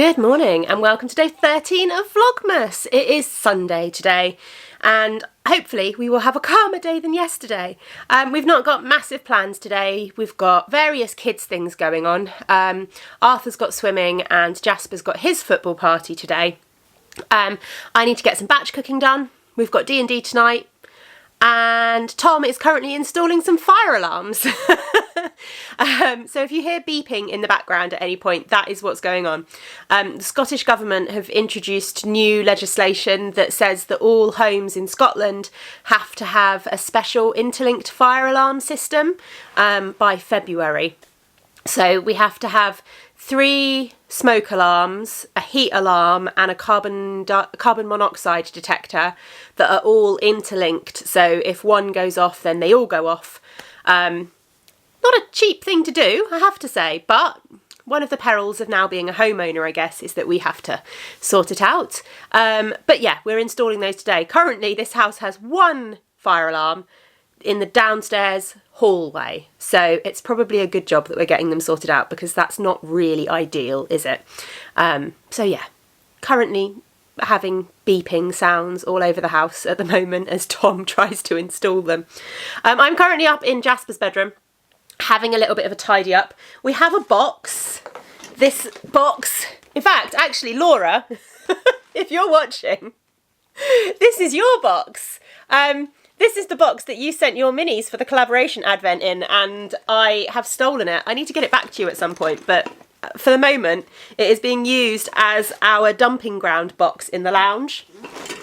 Good morning and welcome to day 13 of Vlogmas. It is Sunday today and hopefully we will have a calmer day than yesterday. We've not got massive plans today. We've got various kids things going on. Arthur's got swimming and Jasper's got his football party today. I need to get some batch cooking done. We've got D&D tonight and Tom is currently installing some fire alarms. So if you hear beeping in the background at any point, that is what's going on. The Scottish Government have introduced new legislation that says that all homes in Scotland have to have a special interlinked fire alarm system by February. So we have to have 3 smoke alarms, a heat alarm and a carbon monoxide detector that are all interlinked. So if one goes off, then they all go off. Not a cheap thing to do, I have to say, but one of the perils of now being a homeowner, I guess, is that we have to sort it out. But yeah, we're installing those today. Currently, this house has 1 fire alarm in the downstairs hallway. So it's probably a good job that we're getting them sorted out because that's not really ideal, is it? So yeah, currently having beeping sounds all over the house at the moment as Tom tries to install them. I'm currently up in Jasper's bedroom, having a little bit of a tidy up. We have a box. This box, in fact, actually, Laura, if you're watching, this is your box. This is the box that you sent your minis for the collaboration advent in, and I have stolen it. I need to get it back to you at some point, but for the moment, it is being used as our dumping ground box in the lounge.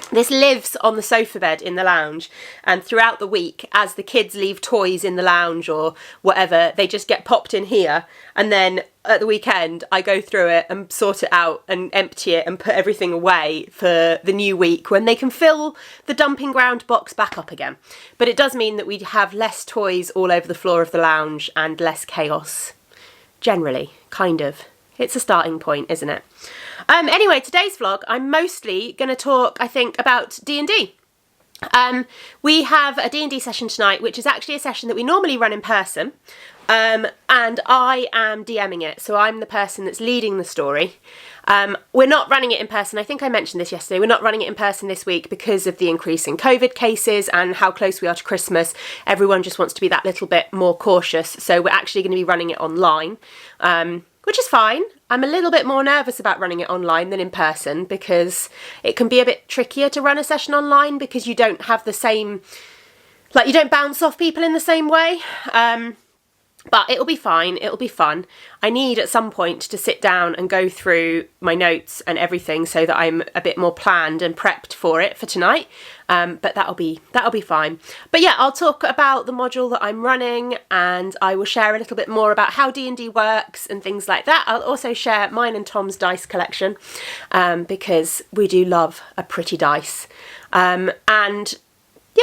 This lives on the sofa bed in the lounge, and throughout the week, as the kids leave toys in the lounge or whatever, they just get popped in here, and then at the weekend I go through it and sort it out and empty it and put everything away for the new week when they can fill the dumping ground box back up again. But it does mean that we have less toys all over the floor of the lounge and less chaos. Generally, kind of. It's a starting point, isn't it? Anyway, today's vlog, I'm mostly going to talk, I think, about D&D. We have a D&D session tonight, which is actually a session that we normally run in person, and I am DMing it, so I'm the person that's leading the story. We're not running it in person. I think I mentioned this yesterday. We're not running it in person this week because of the increase in COVID cases and how close we are to Christmas. Everyone just wants to be that little bit more cautious, so we're actually going to be running it online, which is fine. I'm a little bit more nervous about running it online than in person because it can be a bit trickier to run a session online because you don't have the same, you don't bounce off people in the same way. But it'll be fine, it'll be fun. I need at some point to sit down and go through my notes and everything so that I'm a bit more planned and prepped for it for tonight. But that'll be fine. But yeah, I'll talk about the module that I'm running and I will share a little bit more about how D&D works and things like that. I'll also share mine and Tom's dice collection because we do love a pretty dice. And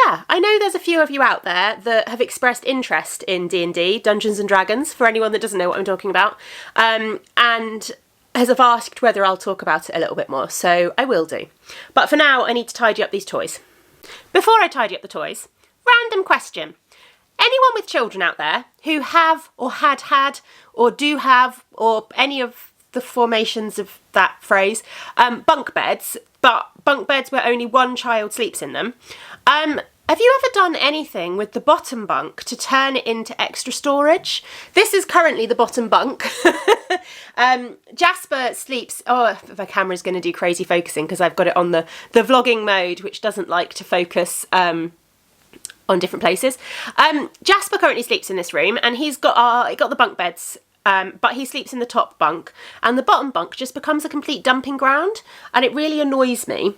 yeah, I know there's a few of you out there that have expressed interest in D&D, Dungeons and Dragons, for anyone that doesn't know what I'm talking about, and have asked whether I'll talk about it a little bit more, so I will do. But for now, I need to tidy up these toys. Before I tidy up the toys, random question. Anyone with children out there who have or had or do have or any of the formations of that phrase, bunk beds, but bunk beds where only one child sleeps in them, have you ever done anything with the bottom bunk to turn it into extra storage? This is currently the bottom bunk. Jasper sleeps, oh, the camera's going to do crazy focusing because I've got it on the vlogging mode, which doesn't like to focus on different places. Jasper currently sleeps in this room and he's got the bunk beds. But he sleeps in the top bunk and the bottom bunk just becomes a complete dumping ground and it really annoys me.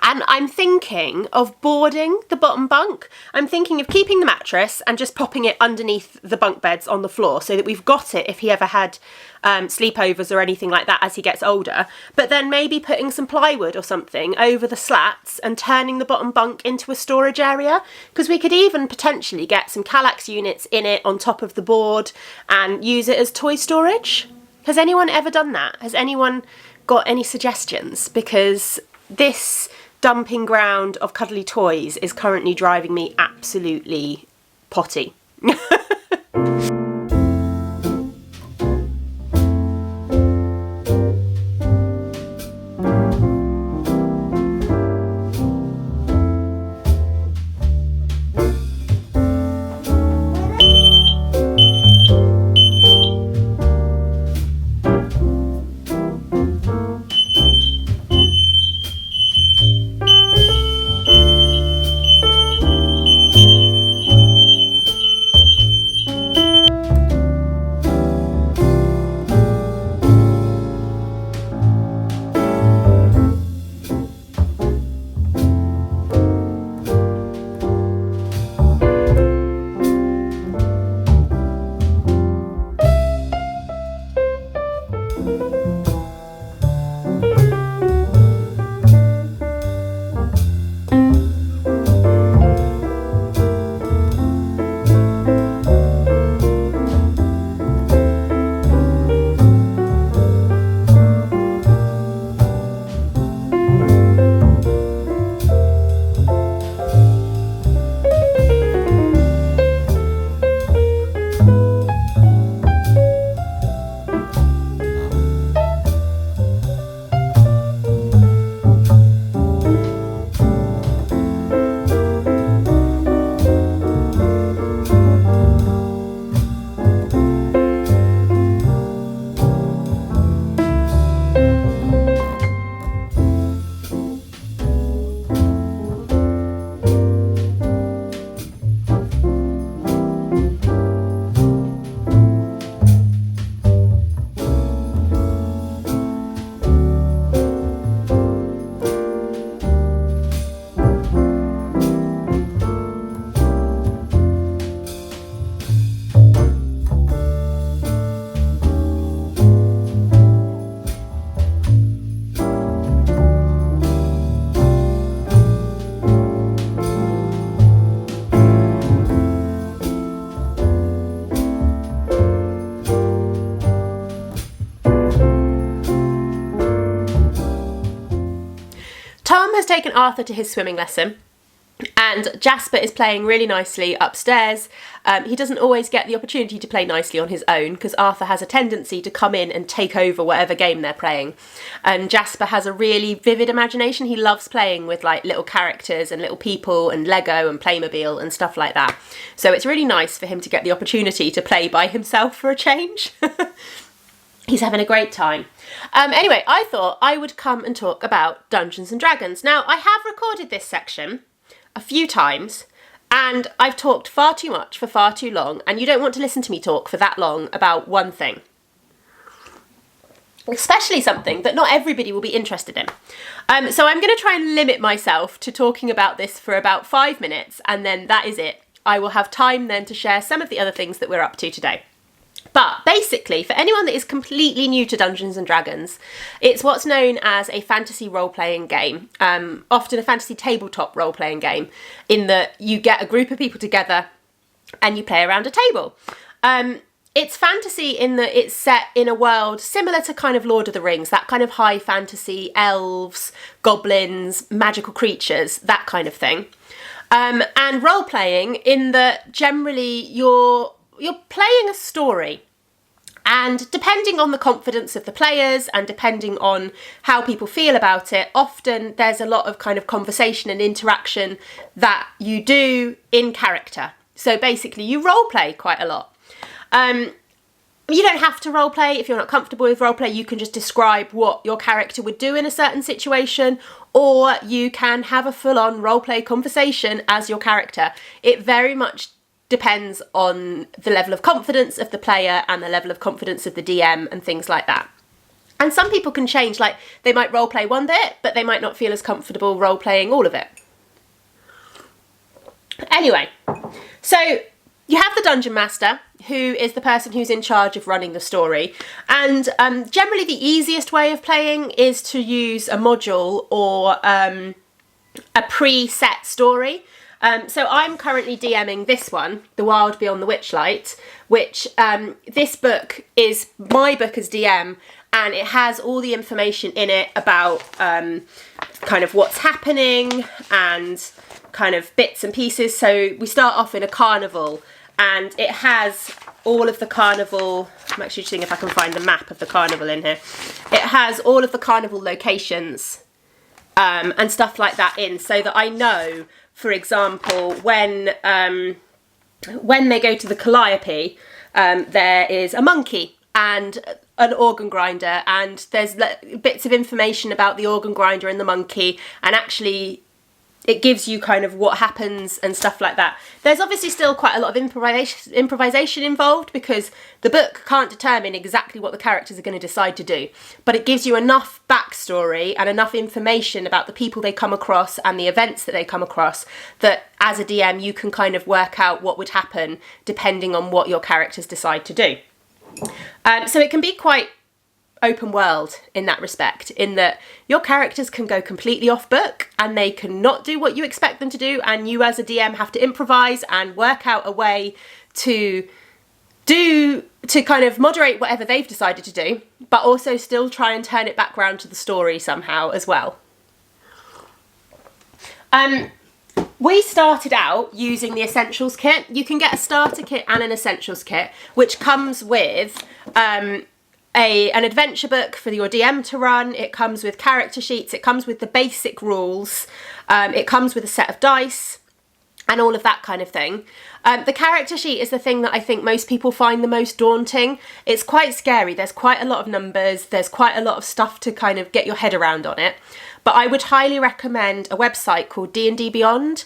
And I'm thinking of boarding the bottom bunk. I'm thinking of keeping the mattress and just popping it underneath the bunk beds on the floor so that we've got it if he ever had sleepovers or anything like that as he gets older. But then maybe putting some plywood or something over the slats and turning the bottom bunk into a storage area. Because we could even potentially get some Kallax units in it on top of the board and use it as toy storage. Has anyone ever done that? Has anyone got any suggestions? Because this dumping ground of cuddly toys is currently driving me absolutely potty. taken Arthur to his swimming lesson. And Jasper is playing really nicely upstairs. He doesn't always get the opportunity to play nicely on his own because Arthur has a tendency to come in and take over whatever game they're playing. And Jasper has a really vivid imagination. He loves playing with like little characters and little people and Lego and Playmobil and stuff like that. So it's really nice for him to get the opportunity to play by himself for a change. He's having a great time. Anyway, I thought I would come and talk about Dungeons and Dragons. Now, I have recorded this section a few times and I've talked far too much for far too long, and you don't want to listen to me talk for that long about one thing. Especially something that not everybody will be interested in. So I'm going to try and limit myself to talking about this for about 5 minutes, and then that is it. I will have time then to share some of the other things that we're up to today. But basically, for anyone that is completely new to Dungeons and Dragons, it's what's known as a fantasy role-playing game, often a fantasy tabletop role-playing game, in that you get a group of people together and you play around a table. It's fantasy in that it's set in a world similar to kind of Lord of the Rings, that kind of high fantasy, elves, goblins, magical creatures, that kind of thing. And role-playing in that generally you're playing a story, and depending on the confidence of the players and depending on how people feel about it, often there's a lot of kind of conversation and interaction that you do in character. So basically you role play quite a lot. You don't have to role play. If you're not comfortable with role play, you can just describe what your character would do in a certain situation, or you can have a full-on role play conversation as your character. It very much depends on the level of confidence of the player and the level of confidence of the DM and things like that. And some people can change, like they might role play one bit, but they might not feel as comfortable role playing all of it. Anyway, so you have the Dungeon Master, who is the person who's in charge of running the story. And generally the easiest way of playing is to use a module or a preset story. So I'm currently DMing this one, The Wild Beyond the Witchlight, which this book is my book as DM, and it has all the information in it about kind of what's happening and kind of bits and pieces. So we start off in a carnival, and it has all of the carnival. I'm actually seeing if I can find the map of the carnival in here. It has all of the carnival locations and stuff like that in, so that I know, for example, when they go to the Calliope, there is a monkey and an organ grinder, and there's bits of information about the organ grinder and the monkey, and actually it gives you kind of what happens and stuff like that. There's obviously still quite a lot of improvisation involved, because the book can't determine exactly what the characters are going to decide to do, but it gives you enough backstory and enough information about the people they come across and the events that they come across that as a DM you can kind of work out what would happen depending on what your characters decide to do. So it can be quite open world in that respect, in that your characters can go completely off book and they cannot do what you expect them to do, and you as a DM have to improvise and work out a way to kind of moderate whatever they've decided to do, but also still try and turn it back round to the story somehow as well. We started out using the Essentials kit. You can get a starter kit and an Essentials kit, which comes with an adventure book for your DM to run. It comes with character sheets. It comes with the basic rules. It comes with a set of dice and all of that kind of thing. The character sheet is the thing that I think most people find the most daunting. It's quite scary. There's quite a lot of numbers. There's quite a lot of stuff to kind of get your head around on it. But I would highly recommend a website called D&D Beyond,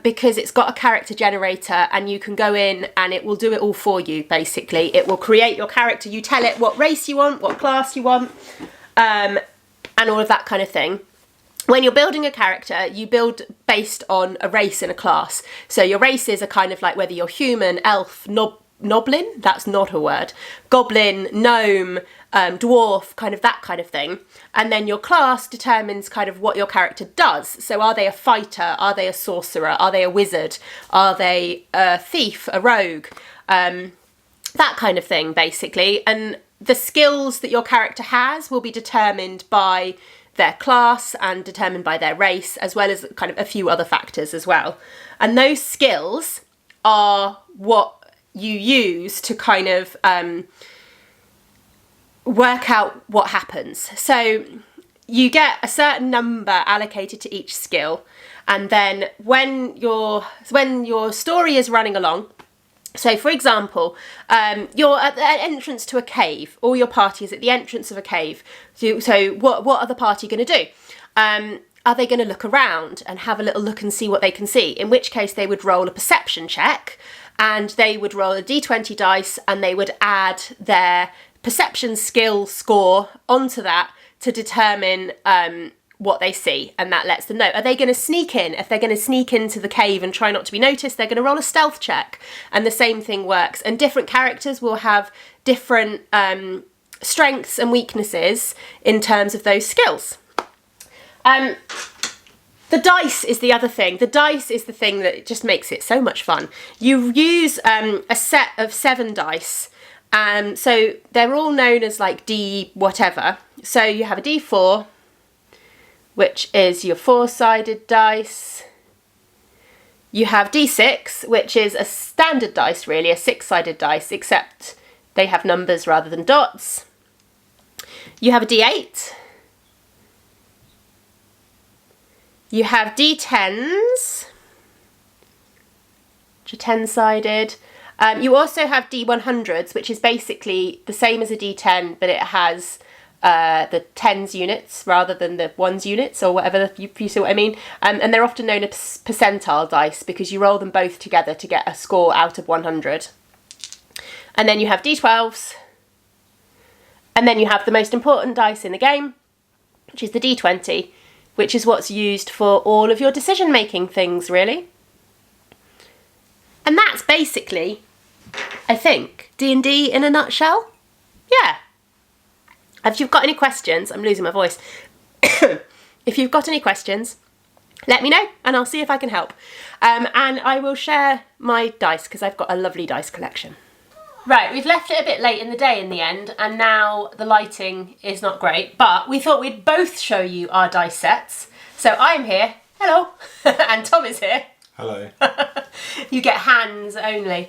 because it's got a character generator and you can go in and it will do it all for you, basically. It will create your character. You tell it what race you want, what class you want, and all of that kind of thing. When you're building a character, you build based on a race and a class. So your races are kind of like whether you're human, elf, noblin, that's not a word, goblin, gnome, dwarf, kind of that kind of thing. And then your class determines kind of what your character does. So are they a fighter? Are they a sorcerer? Are they a wizard? Are they a thief, a rogue? That kind of thing, basically. And the skills that your character has will be determined by their class and determined by their race, as well as kind of a few other factors as well. And those skills are what you use to kind of work out what happens. So you get a certain number allocated to each skill, and then when your story is running along, so for example, you're at the entrance to a cave, or your party is at the entrance of a cave. So what are the party going to do? Are they going to look around and have a little look and see what they can see? In which case they would roll a perception check, and they would roll a d20 dice, and they would add their perception skill score onto that to determine what they see, and that lets them know. Are they going to sneak in? If they're going to sneak into the cave and try not to be noticed, they're going to roll a stealth check, and the same thing works. And different characters will have different strengths and weaknesses in terms of those skills. The dice is the other thing. The dice is the thing that just makes it so much fun. You use a set of 7 dice. So they're all known as like D whatever. So you have a D4, which is your 4-sided dice. You have D6, which is a standard dice really, a 6-sided dice, except they have numbers rather than dots. You have a D8. You have D10s, which are 10-sided. You also have D100s, which is basically the same as a D10, but it has the 10s units rather than the 1s units, or whatever, you see what I mean. And they're often known as percentile dice because you roll them both together to get a score out of 100. And then you have D12s. And then you have the most important dice in the game, which is the D20, which is what's used for all of your decision-making things, really. And that's basically, I think, D&D in a nutshell. Yeah. If you've got any questions, I'm losing my voice. If you've got any questions, let me know and I'll see if I can help. And I will share my dice because I've got a lovely dice collection. Right, we've left it a bit late in the day in the end, and now the lighting is not great, but we thought we'd both show you our dice sets. So I'm here, hello, and Tom is here. Hello. You get hands only.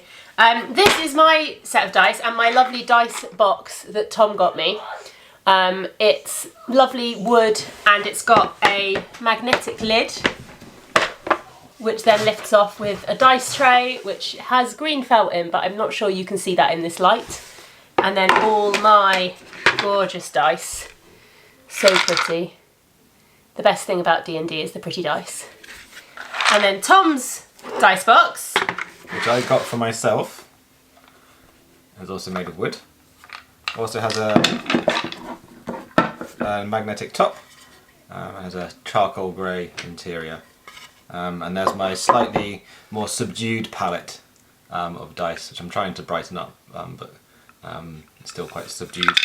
This is my set of dice and my lovely dice box that Tom got me. It's lovely wood and it's got a magnetic lid which then lifts off with a dice tray which has green felt in, but I'm not sure you can see that in this light. And then all my gorgeous dice. So pretty. The best thing about D&D is the pretty dice. And then Tom's dice box, which I got for myself. It's also made of wood. Also has a magnetic top. Has a charcoal grey interior. And there's my slightly more subdued palette of dice, which I'm trying to brighten up, but it's still quite subdued.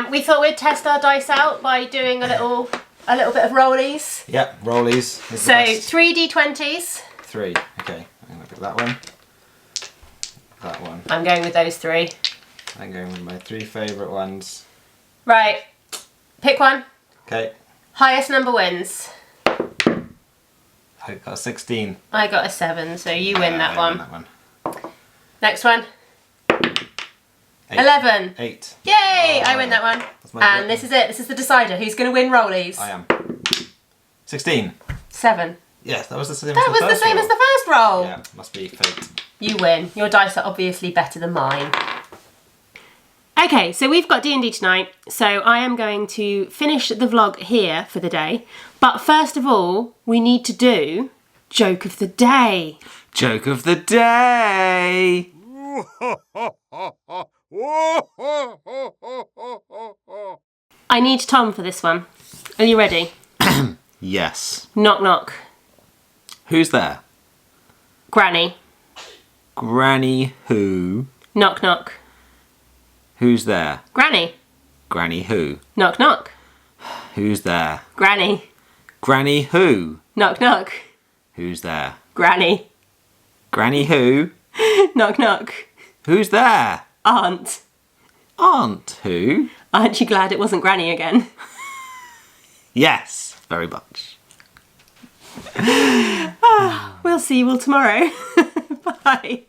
We thought we'd test our dice out by doing a little bit of rollies. Yeah, rollies. So 3d20s. 3. Okay, I'm going to pick that one. That one. I'm going with those 3. I'm going with my 3 favourite ones. Right, pick one. Okay. Highest number wins. I got a 16. I got a 7, so you win that one. Win that one. Next one. 8. 11. 8. Yay! I win that one. And this is it. This is the decider. Who's going to win rollies? I am. 16. 7. Yes, that was the same. That was the same as the first roll. Yeah, must be fate. You win. Your dice are obviously better than mine. Okay, so we've got D&D tonight, so I am going to finish the vlog here for the day. But first of all, we need to do Joke of the Day. Joke of the Day! I need Tom for this one. Are you ready? Yes. Knock knock. Who's there? Granny. Granny who? Knock knock. Who's there? Granny. Granny who? Knock knock. Who's there? Granny. Granny who? Knock knock. Who's there? Granny. Granny who? Knock knock. Who's there? Aunt. Aunt who? Aren't you glad it wasn't Granny again? Yes, very much. We'll see you all tomorrow. Bye.